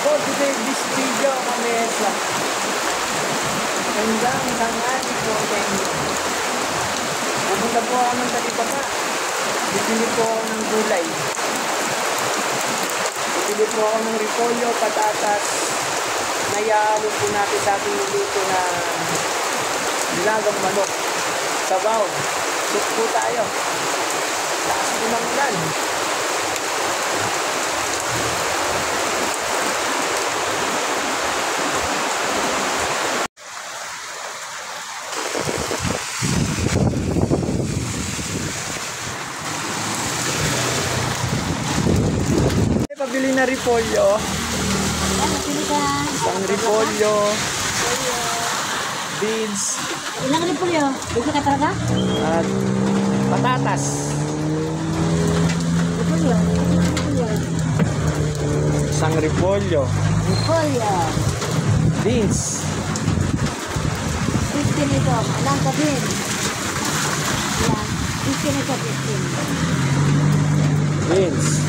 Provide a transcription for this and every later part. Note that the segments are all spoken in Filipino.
For today, this video kami sa hanggang tanghali po sa inyo. Pupunta po ako ng Talipapa. Bibili po ako ng gulay. Bibili po ako ng repolyo, patatas. Nayalo po natin sa ating niluto na nilagang manok. Sabaw. Soup po tayo. Lakas po ng ulan. Pabili na repolyo. Isang repolyo. Beans. Ilang repolyo? Dito ka talaga? At patatas. Repolyo. Isang repolyo. Repolyo. Beans. 15 ito. Ilang ka beans? Ilang? 15 ito. 15. Beans.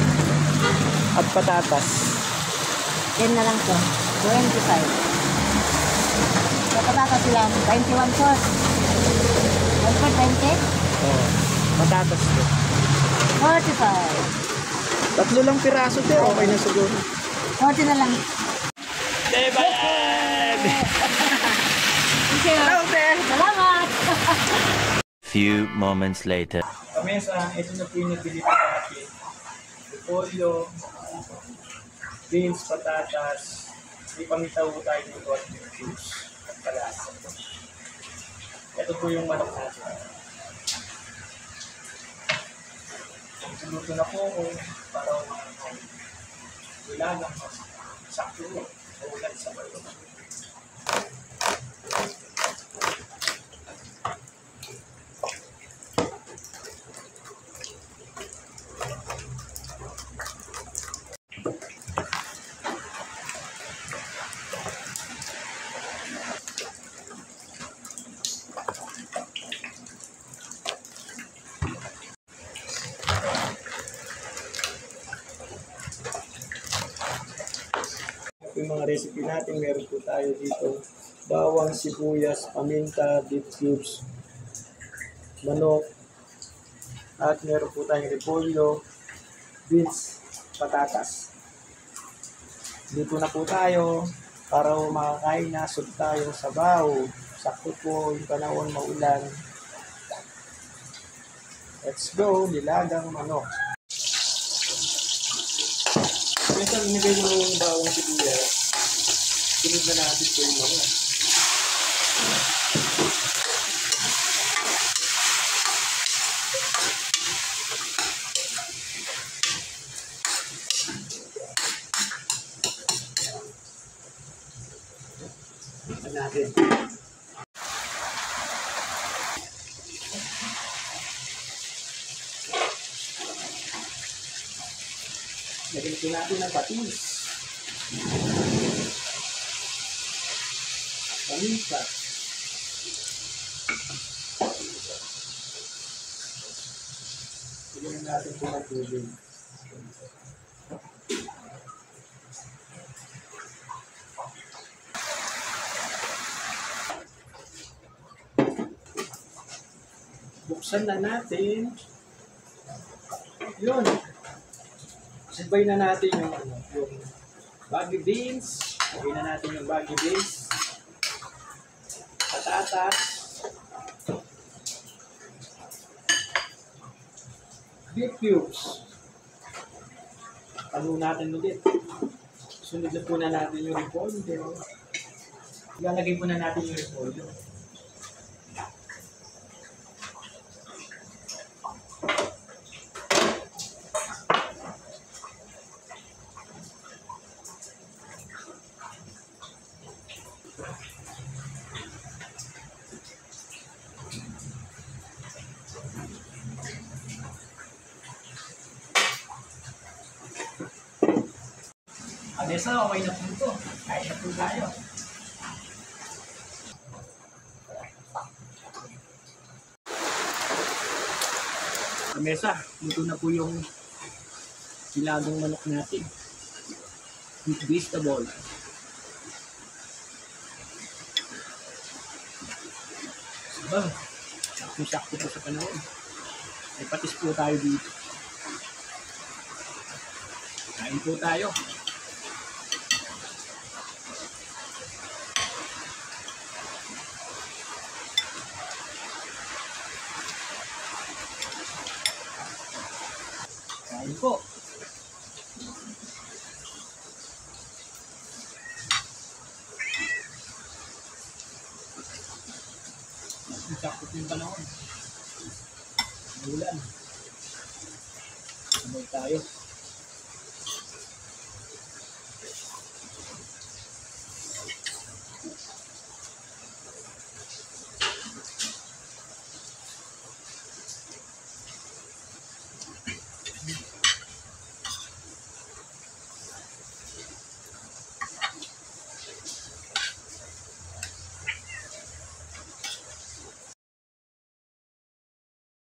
At patatas. 10 na lang to. 25. Sa patatas silang 21 sauce. 1 for 20? Oh, patatas to. 45. Tatlo lang piraso te. Okay na siguro. 40 na lang. Diba yan? Hello, te. Salamat. Few moments later. Kamesa, ito na po yung nabili ko natin. Repolyo, beans, patatas, may pamitaw tayo dito at juice at palasa. Ito po yung manok natin. Suluto na po ako para ilagang sakto mo sa ulan sa bayo. Yung mga recipe natin, meron po tayo dito bawang, sibuyas, paminta, beef cubes, manok, at meron po tayong repolyo, beans, patatas. Dito na po tayo para makakain na, soup tayo, sabaw. Sakto po yung panahon maulan. Let's go, nilagang manok. Minsan nilagay mo yung bawang sibuyas. Sunod na natin po yung manok. Ito natin. Lagyan po natin ng patis. Paminta. Lagyan natin po ng tubig. Buksan na natin. Yun. Sabay na natin yung baggy beans. Sabay na natin yung baggy beans. Patatas. Beef cubes. Palo natin ulit. Sunod na po na natin yung repolyo. Ilalagay po na natin yung repolyo. Adesa, okay na po ito. Kain na po tayo. Mesa, luto na po yung nilagang manok natin. with vegetable. Diba? Sakto-sakto po sa panahon. May patis po tayo dito. Kain po tayo. Kain po. Sakto po yung panahon. Ulan. Sabay tayo.